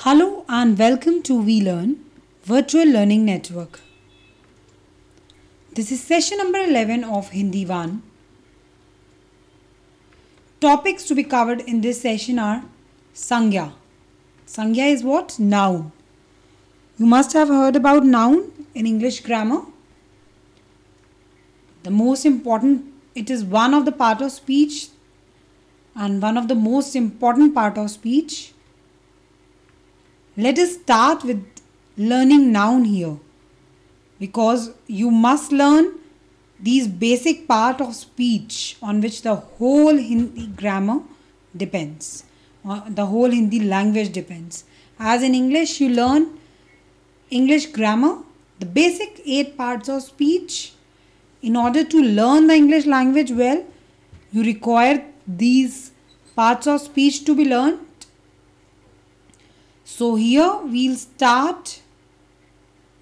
Hello and welcome to WeLearn Virtual Learning Network. This is session number 11 of Hindi 1. Topics to be covered in this session are Sangya. Sangya is what? Noun. You must have heard about noun in English grammar. The most important, it is one of the part of speech and one of the most important part of speech. Let us start with learning noun here, because you must learn these basic part of speech on which the whole Hindi grammar depends, the whole Hindi language depends. As in English, you learn English grammar, the basic 8 parts of speech. In order to learn the English language well, you require these parts of speech to be learned. So here we'll start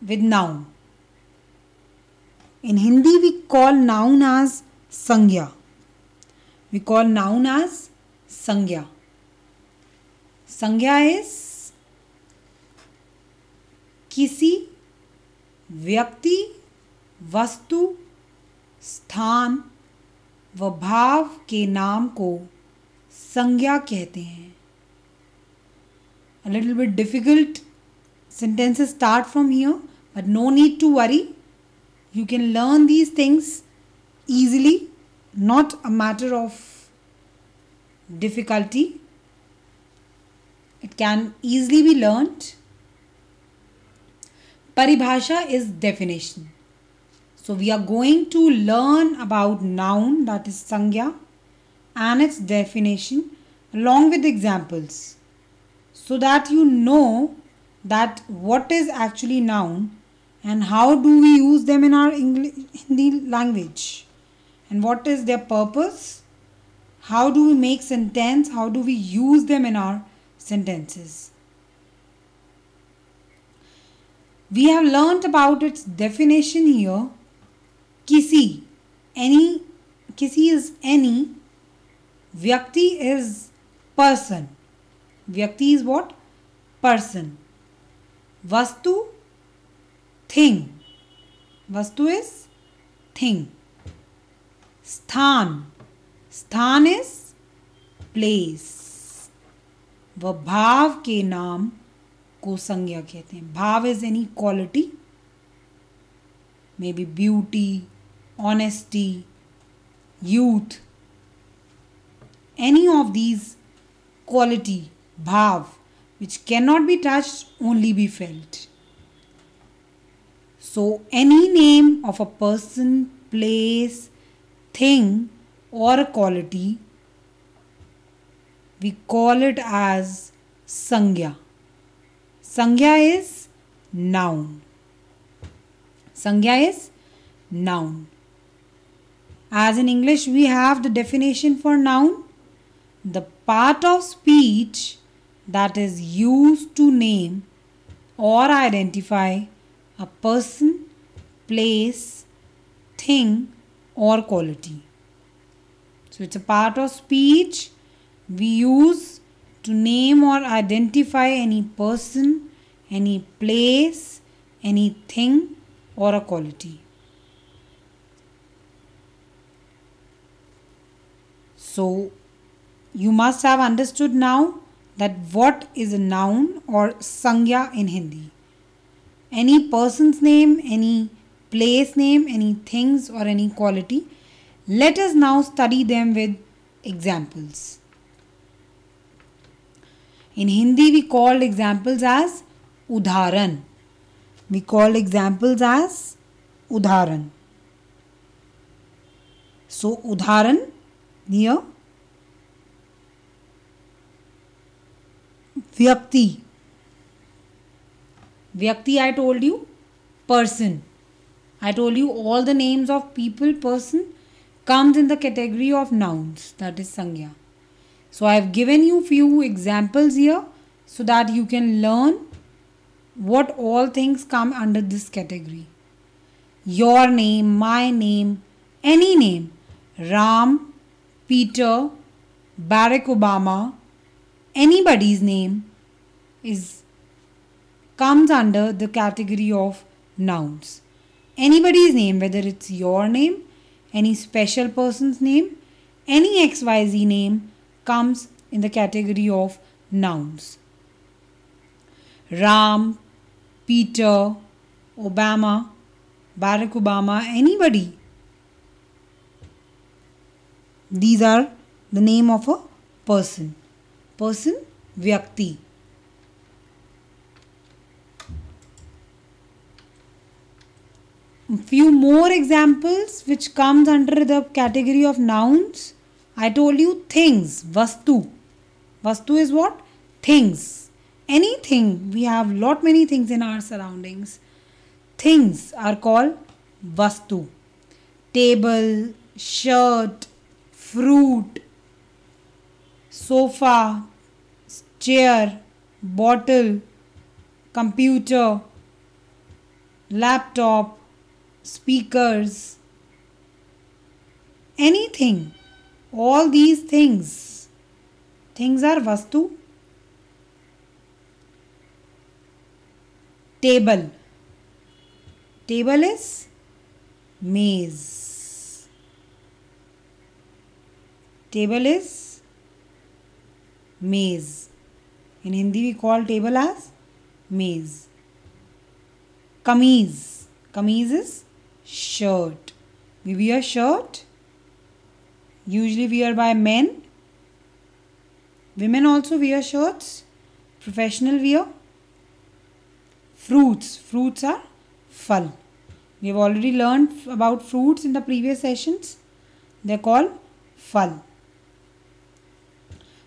with noun. In Hindi we call noun as Sangya. We call noun as Sangya. Sangya is किसी व्यक्ति, वस्तु, स्थान व भाव के नाम को संज्ञा कहते हैं. A little bit difficult sentences start from here, but no need to worry. You can learn these things easily, not a matter of difficulty. It can easily be learnt. Paribhasha is definition. So we are going to learn about noun, that is Sangya, and its definition along with examples, so that you know that what is actually noun and how do we use them in our Hindi language, and what is their purpose, how do we make sentence, how do we use them in our sentences. We have learnt about its definition here. Kisi, any, kisi is any, Vyakti is person. Vyakti is what? Person. Vastu, thing. Vastu is thing. Sthan. Sthan is place. वह भाव के नाम को संज्ञा कहते हैं. भाव is any quality, maybe beauty, honesty, youth. Any of these quality, bhav, which cannot be touched, only be felt. So any name of a person, place, thing or a quality, we call it as Sangya. Sangya is noun. Sangya is noun. As in English, we have the definition for noun: the part of speech that is used to name or identify a person, place, thing or quality. So it's a part of speech we use to name or identify any person, any place, anything or a quality. So you must have understood now that what is a noun or Sangya in Hindi. Any person's name, any place name, any things or any quality. Let us now study them with examples. In Hindi we call examples as Udharan. We call examples as Udharan. So Udharan here, Vyakti. Vyakti, I told you, person. I told you all the names of people, person comes in the category of nouns, that is Sangya. So I have given you few examples here so that you can learn what all things come under this category. Your name, my name, any name, Ram, Peter, Barack Obama, anybody's name is comes under the category of nouns. Anybody's name, whether it's your name, any special person's name, any XYZ name comes in the category of nouns. Ram, Peter, Obama, Barack Obama, anybody. These are the name of a person. Person, Vyakti. Few more examples which comes under the category of nouns. I told you things, Vastu. Vastu is what? Things. Anything. We have lot many things in our surroundings. Things are called Vastu. Table, shirt, fruit, sofa, chair, bottle, computer, laptop, speakers, anything. All these things. Things are Vastu. Table. Table is maze. Table is maze. In Hindi we call table as maze. Kameez. Kameez is shirt. We wear shirt. Usually wear by men. Women also wear shirts. Professional wear. Fruits. Fruits are phal. We have already learned about fruits in the previous sessions. They are called phal.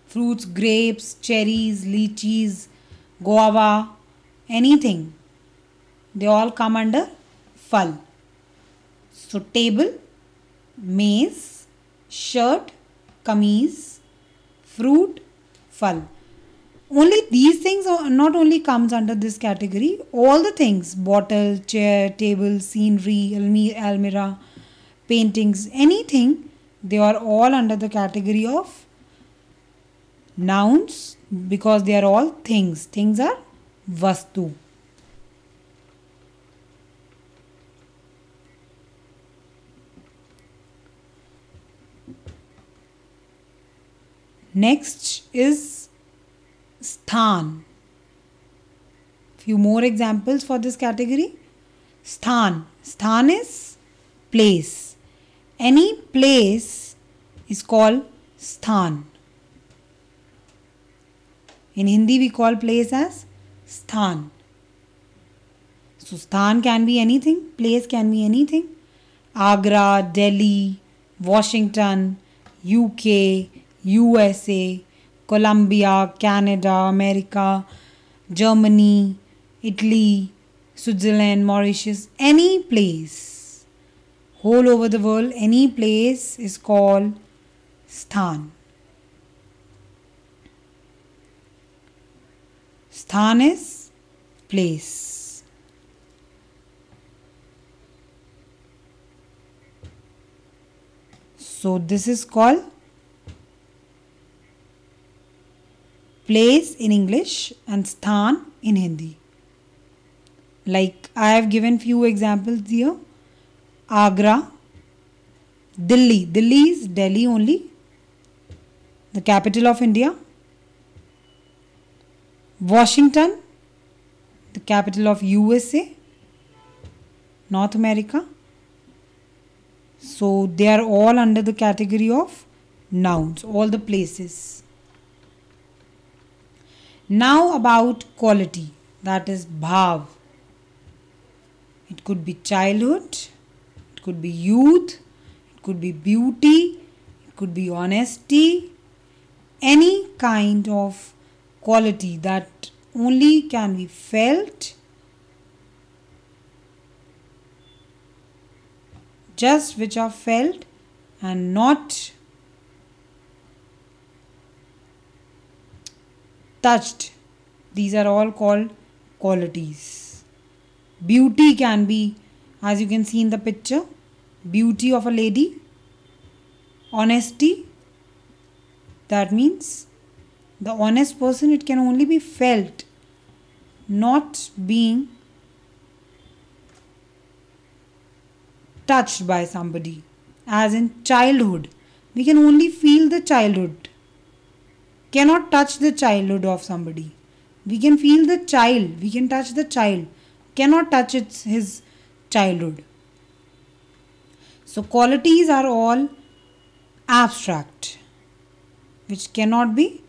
Fruits, grapes, cherries, lychees, guava, anything. They all come under phal. So table, maze, shirt, kameez, fruit, phal. Only these things not only comes under this category, all the things, bottle, chair, table, scenery, almirah, paintings, anything, they are all under the category of nouns because they are all things. Things are vastu. Next is sthan. Few more examples for this category. Sthan. Sthan is place. Any place is called sthan. In Hindi we call place as sthan. So sthan can be anything. Place can be anything. Agra, Delhi, Washington, UK, USA, Colombia, Canada, America, Germany, Italy, Switzerland, Mauritius, any place, whole over the world, any place is called sthan. Sthan is place. So this is called place in English and sthan in Hindi. Like I have given few examples here. Agra, Delhi. Delhi is Delhi only, the capital of India. Washington, the capital of USA, North America. So they are all under the category of nouns, all the places. Now about quality, that is bhav. It could be childhood, it could be youth, it could be beauty, it could be honesty, any kind of quality that only can be felt, just which are felt and not touched. These are all called qualities. Beauty can be, as you can see in the picture, beauty of a lady. Honesty, that means the honest person, it can only be felt. not being touched by somebody, as in childhood. We can only feel the childhood, cannot touch the childhood of somebody. We can feel the child, we can touch the child, cannot touch his childhood. So qualities are all abstract, which cannot be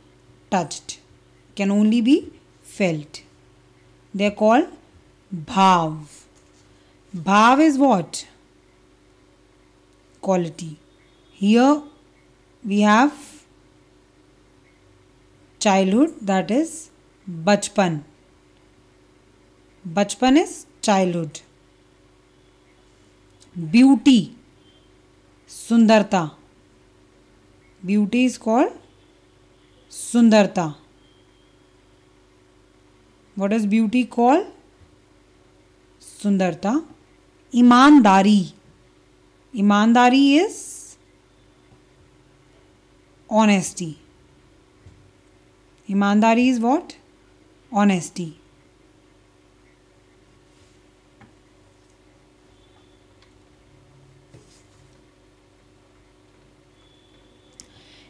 touched, can only be felt. They are called bhav. Bhav is what? Quality. Here we have childhood, that is bachpan. Bachpan is childhood. Beauty, sundarta. Beauty is called sundarta. What is beauty called? Sundarta. Imandari. Imandari is honesty. Imandari is what? Honesty.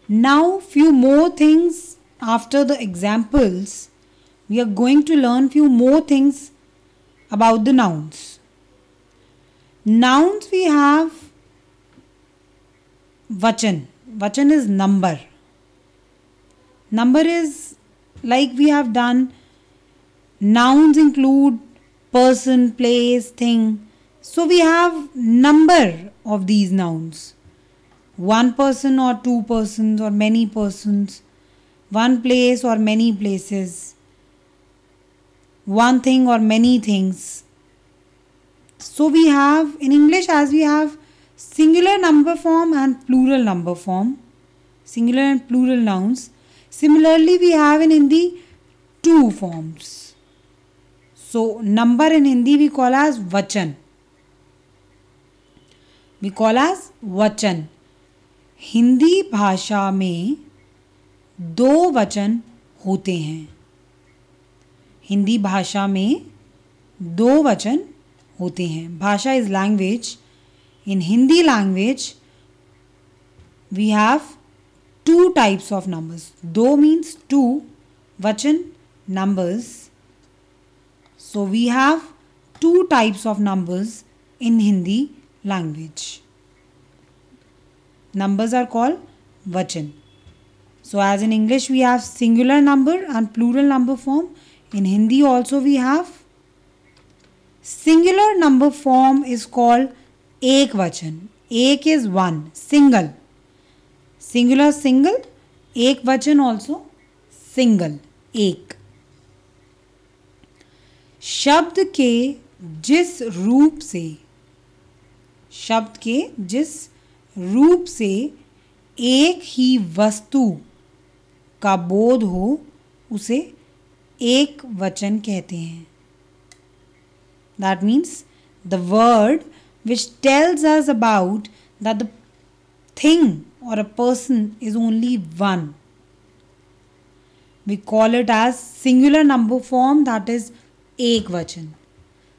Now few more things after the examples. We are going to learn few more things about the nouns. Nouns we have vachan. Vachan is number. Number is like we have done. Nouns include person, place, thing. So we have number of these nouns. One person or two persons or many persons. One place or many places. One thing or many things. So we have in English, as we have singular number form and plural number form, singular and plural nouns. Similarly, we have in Hindi two forms. So number in Hindi we call as vachan. We call as vachan. Hindi भाषा में दो वचन होते हैं. हिंदी भाषा में दो वचन होते हैं. भाषा is language. In Hindi language we have two types of numbers. दो means two, vachan numbers. So we have two types of numbers in Hindi language. Numbers are called vachan. So as in English we have singular number and plural number form. In Hindi also we have singular number form is called ek vachan. Ek is one, single. Singular single, ek vachan also single, ek. शब्द के जिस रूप से, शब्द के जिस रूप से एक ही वस्तु का बोध हो उसे एक वचन कहते हैं. That means the word which tells us about that the thing or a person is only one. We call it as singular number form, that is ek vachan.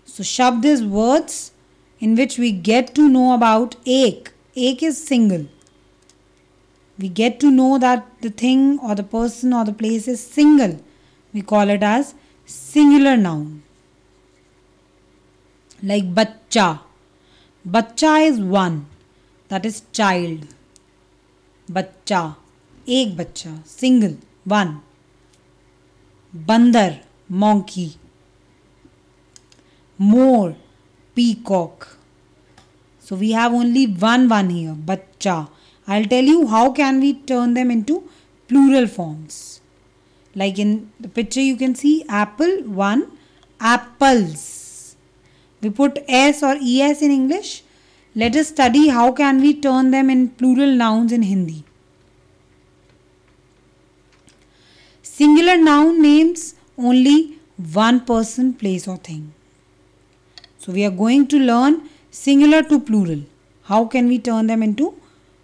So shabd is words in which we get to know about ek. Ek is single. We get to know that the thing or the person or the place is single. We call it as singular noun. Like bachcha. Bachcha is one, that is child. Bachcha, ek bachcha, single, one. Bandar, monkey. More, peacock. So we have only one here, bachcha. I'll tell you how can we turn them into plural forms. Like in the picture you can see apple, one, apples. We put s or es in English. Let us study how can we turn them in plural nouns in Hindi. Singular noun names only one person, place or thing. So we are going to learn singular to plural. How can we turn them into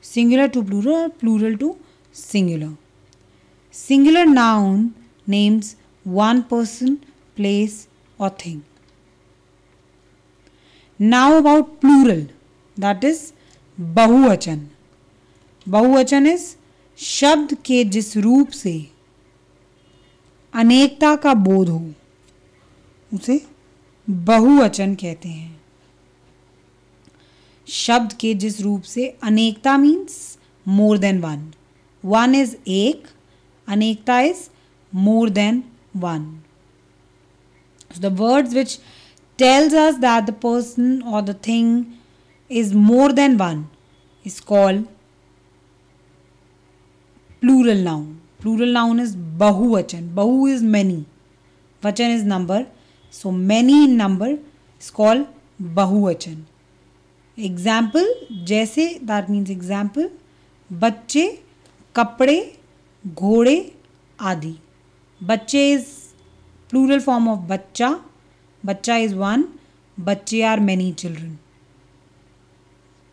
singular to plural or plural to singular? Singular noun names one person, place or thing. Now about plural, that is बहुवचन. बहुवचन is शब्द के जिस रूप से अनेकता का बोध हो उसे बहुवचन कहते हैं. शब्द के जिस रूप से अनेकता means more than one. One is एक, अनेकता is more than one. So the words which tells us that the person or the thing is more than one is called plural noun. Plural noun is bahuvachan. Bahu is many, vachan is number, so many in number is called bahuvachan. Example, जैसे, that means example, बच्चे, कपड़े, घोड़े आदि. बच्चे is plural form of बच्चा. बच्चा is one. बच्चे are many children.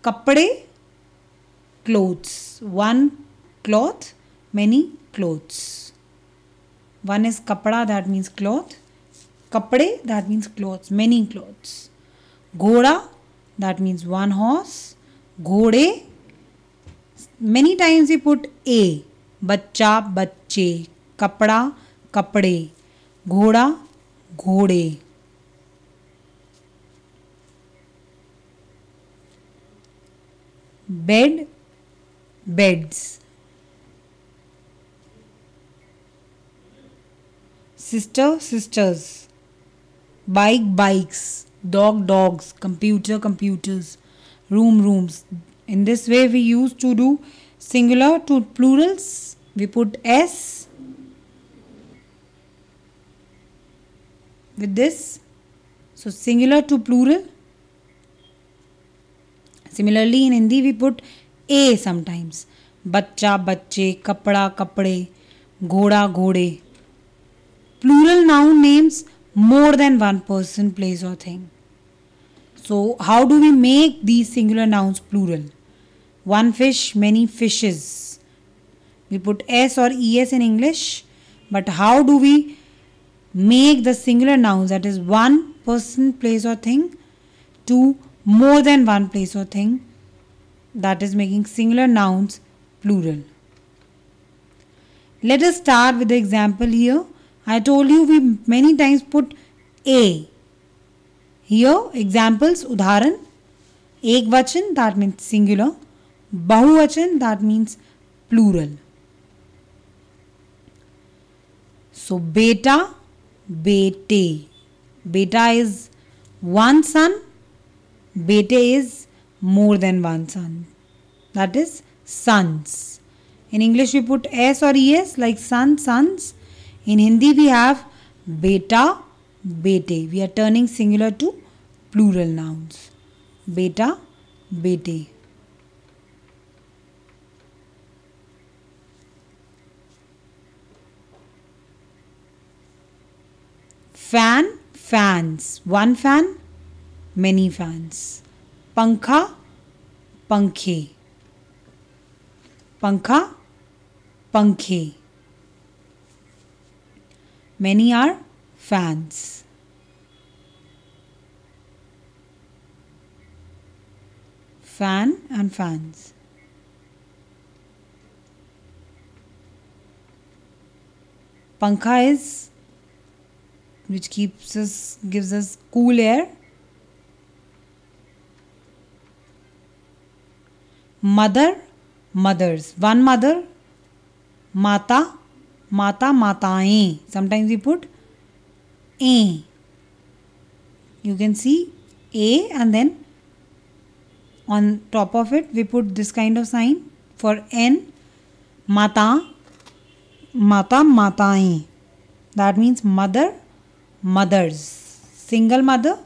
कपड़े clothes. One cloth, many clothes. One is कपड़ा, that means cloth. कपड़े, that means clothes, many clothes. घोड़ा, that means one horse. घोड़े, many times we put a. बच्चा, बच्चे, कपड़ा, कपड़े, घोड़ा, घोड़े. Bed, beds. Sister, sisters. Bike, bikes. Dog, dogs. Computer, computers. Room, rooms. In this way we used to do singular to plurals. We put s with this. So singular to plural. Similarly in Hindi we put a sometimes. बच्चा, बच्चे, कपड़ा, कपड़े, घोड़ा, घोड़े. Plural noun names more than one person, place or thing. So how do we make these singular nouns plural? One fish, many fishes. We put s or es in English, but how do we make the singular nouns, that is one person, place or thing, to more than one place or thing, that is making singular nouns plural. Let us start with the example here. I told you we many times put a. Here examples, udharan. एक वचन, that means singular. बहुवचन, that means plural. So beta, bete. Beta is one son. Bete is more than one son. That is sons. In English we put s or es like son, sons. In Hindi we have beta, bete. We are turning singular to plural nouns. Beta, bete. Fan, fans. One fan, many fans. Pankha, pankhe. Pankha, pankhe. Many are fans. Fan and fans. Pankha is which gives us cool air. Mother, mothers. One mother, mata, mata, mataएं. Sometimes we put a. You can see a and then on top of it we put this kind of sign for n. Mata, mata, mataएं. That means mother, mothers. Single mother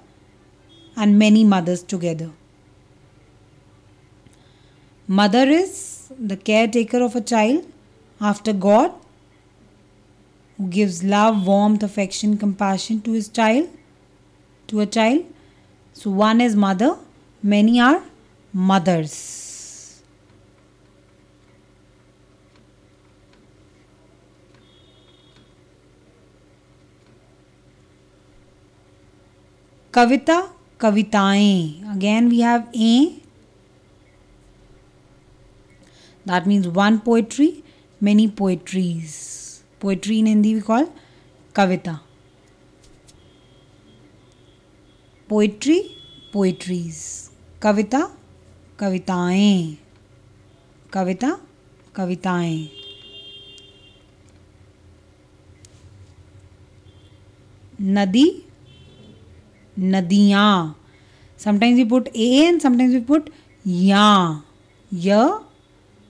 and many mothers together. Mother is the caretaker of a child after God, who gives love, warmth, affection, compassion to his child, to a child. So one is mother, many are mothers. कविता, कविताएं. Again we have a. That means one poetry, many poetries. Poetry in Hindi we call kavita. Poetry, poetries. Kavita, kavitaएं. कविता, कविताएं. नदी, नदियाँ. Sometimes we put a and sometimes we put ya. Ya,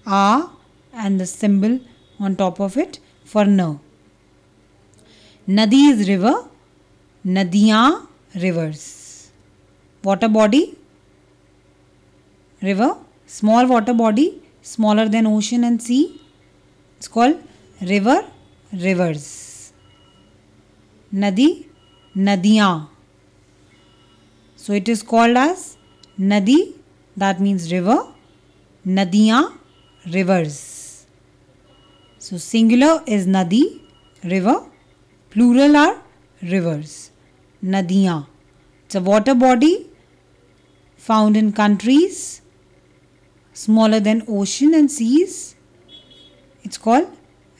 a and the symbol on top of it for na. Nadi is river. Nadiyan, rivers. Water body, river. Small water body, smaller than ocean and sea. It's called river, rivers. Nadi, nadiyan. So it is called as nadi, that means river. Nadiyan, rivers. So singular is nadi, river. Plural are rivers. Nadiyan. It's a water body found in countries smaller than ocean and seas. It's called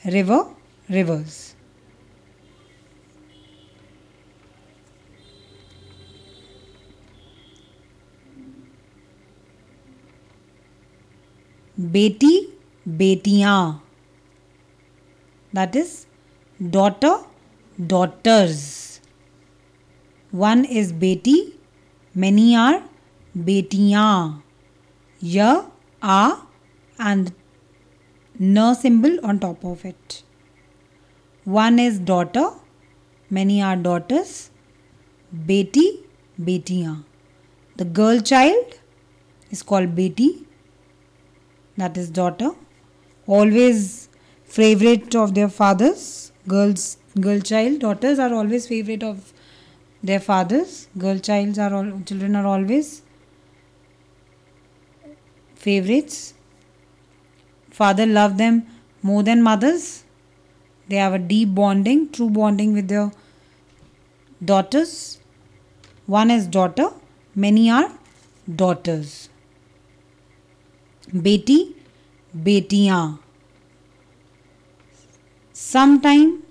river, rivers. Beti, betiyan. That is daughter, daughters. One is beti, many are betiyan. Ya, a and na symbol on top of it. One is daughter, many are daughters. Beti, betiyan. The girl child is called beti, that is daughter. Always favorite of their fathers. Girl child, daughters are always favorite of their fathers. Children are always favorites. Father love them more than mothers. They have a deep bonding, true bonding with their daughters. One is daughter, many are daughters. Beti, betiyan. Sometime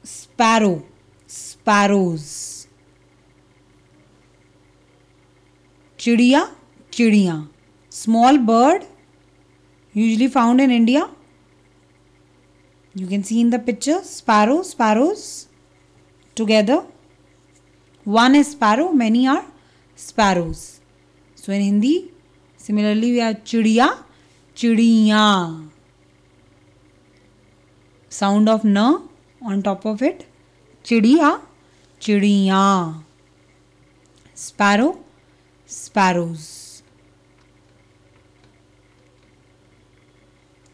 sparrow, sparrows. Chidiya, chidiyan. Small bird usually found in India. You can see in the picture sparrow, sparrows together. One is sparrow, many are sparrows. So in Hindi, similarly we have chidiya, chidiyan. Sound of na on top of it. Chidiya, chidiyan. Sparrow, sparrows.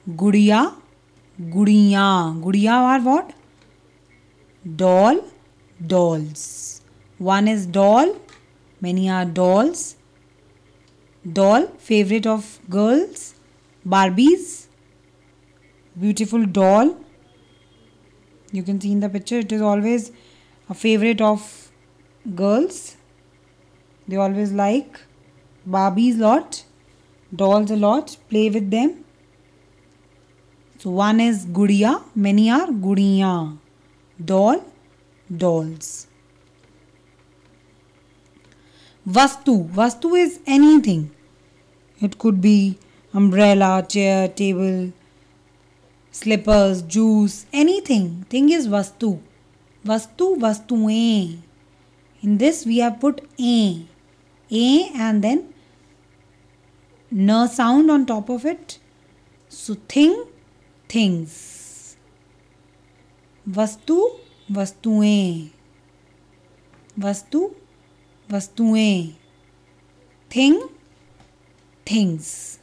Gudiya, gudiyan. Gudiya are what? Doll, dolls. One is doll, many are dolls. Doll, favorite of girls. Barbies, beautiful doll. You can see in the picture, it is always a favorite of girls. They always like Barbies lot, dolls a lot, play with them. So one is gudiya, many are gudiyan. Doll, dolls. Vastu. Vastu is anything. It could be umbrella, chair, table, slippers, juice, anything. Thing is vastu. Vastu, vastuein. In this we have put a and then na sound on top of it. So thing, things. Vastu, vastuein. Vastu, vastuein. Thing, things.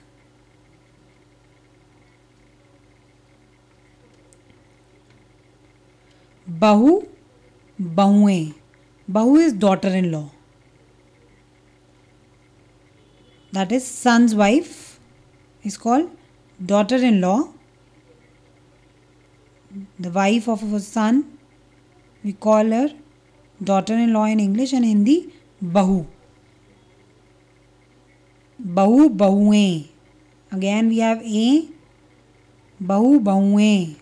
Bahu, bahuein. Bahu is daughter-in-law. That is son's wife is called daughter-in-law. The wife of a son We call her daughter-in-law in English, and Hindi bahu. Bahu, bahuएं. Again we have a, bahu, bahuएं.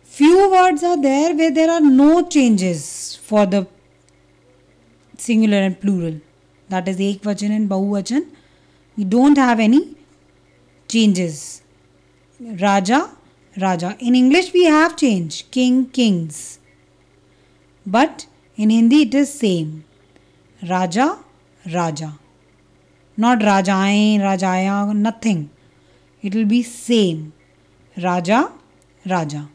Few words are there where there are no changes for the singular and plural. That is ekvachan and bahuvachan. We don't have any changes. Raja, Raja. In English we have change. King, kings. But in Hindi it is same. Raja, Raja. Not Rajaएं, Rajaya, nothing. It will be same. Raja, Raja.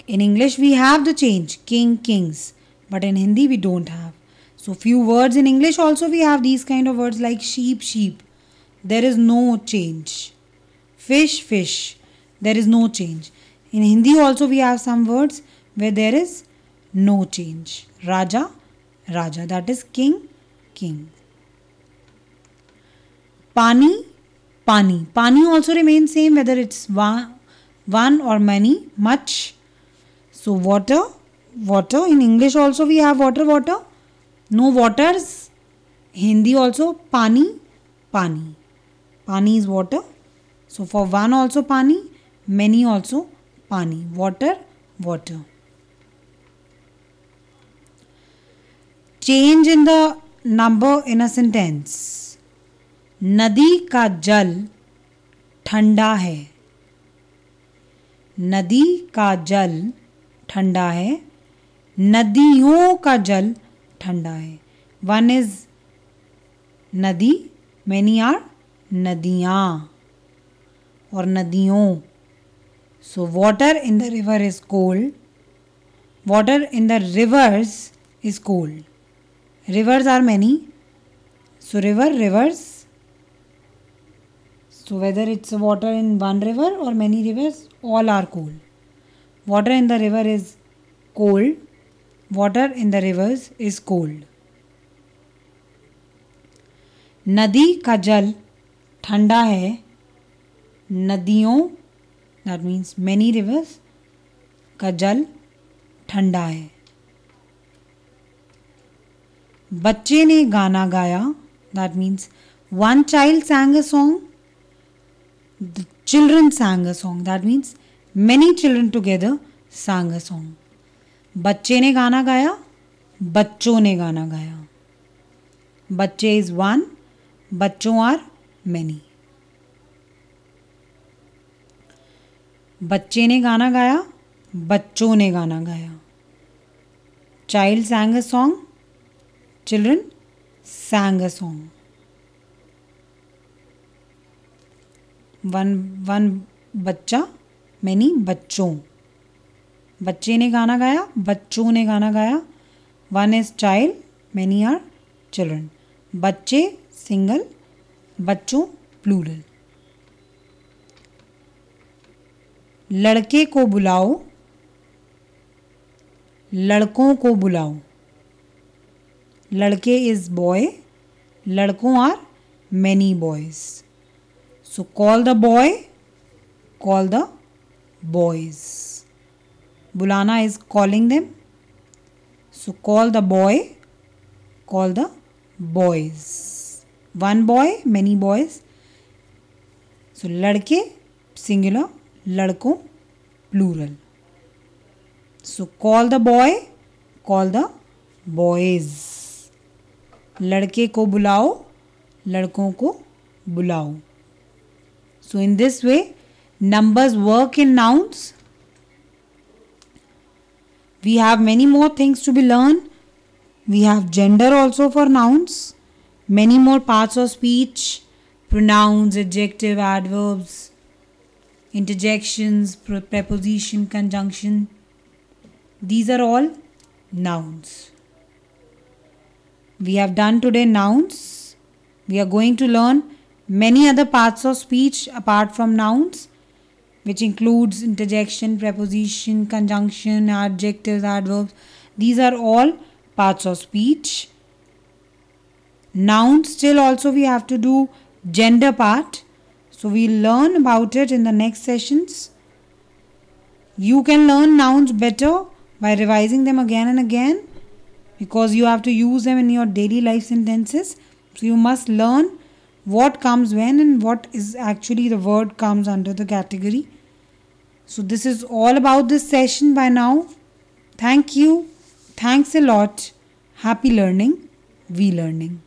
In English we have the change. King, kings. But in Hindi we don't have. So few words in English also we have these kind of words like sheep, sheep. There is no change. Fish, fish. There is no change. In Hindi also we have some words where there is no change. Raja, Raja. That is king, king. Pani, pani. Pani also remains same whether it's one or many, much. So water, water. In English also we have water, water. No waters. Hindi also pani, pani. Pani is water. So for one also pani, many also pani. Water, water. Change in the number in a sentence. नदी का जल ठंडा है. नदी का जल ठंडा है. नदियों का जल ठंडा है. One is नदी, many are नदियाँ or नदियों. So water in the river is cold. Water in the rivers is cold. Rivers are many. So river, rivers. So whether it's water in one river or many rivers, all are cold. Water in the river is cold. Water in the rivers is cold. नदी का जल ठंडा है. नदियों, that means many rivers, का जल ठंडा है. बच्चे ने गाना गाया. That means one child sang a song. The children sang a song. That means many children together sang a song. बच्चे ने गाना गाया. बच्चों ने गाना गाया. बच्चे is one. बच्चों are many. बच्चे ने गाना गाया. बच्चों ने गाना गाया. Child sang a song. Children sang a song. One बच्चा, many बच्चों. बच्चे ने गाना गाया. बच्चों ने गाना गाया. One is child, many are children. बच्चे single, बच्चों plural. लड़के को बुलाओ. लड़कों को बुलाओ. लड़के is boy. लड़कों are many boys. So call the boy, call the boys. बुलाना is calling them. So call the boy, call the boys. One boy, many boys. So लड़के singular, लड़कों plural. So call the boy, call the boys. लड़के को बुलाओ. लड़कों को बुलाओ. So in this way, numbers work in nouns. We have many more things to be learned. We have gender also for nouns. Many more parts of speech. Pronouns, adjective, adverbs, interjections, preposition, conjunction. These are all nouns. We have done today nouns. We are going to learn many other parts of speech apart from nouns, which includes interjection, preposition, conjunction, adjectives, adverbs. These are all parts of speech. Nouns still also we have to do gender part. So we'll learn about it in the next sessions. You can learn nouns better by revising them again and again, because you have to use them in your daily life sentences. So you must learn what comes when and what is actually the word comes under the category. So this is all about this session by now. Thank you. Thanks a lot. Happy learning. We learning.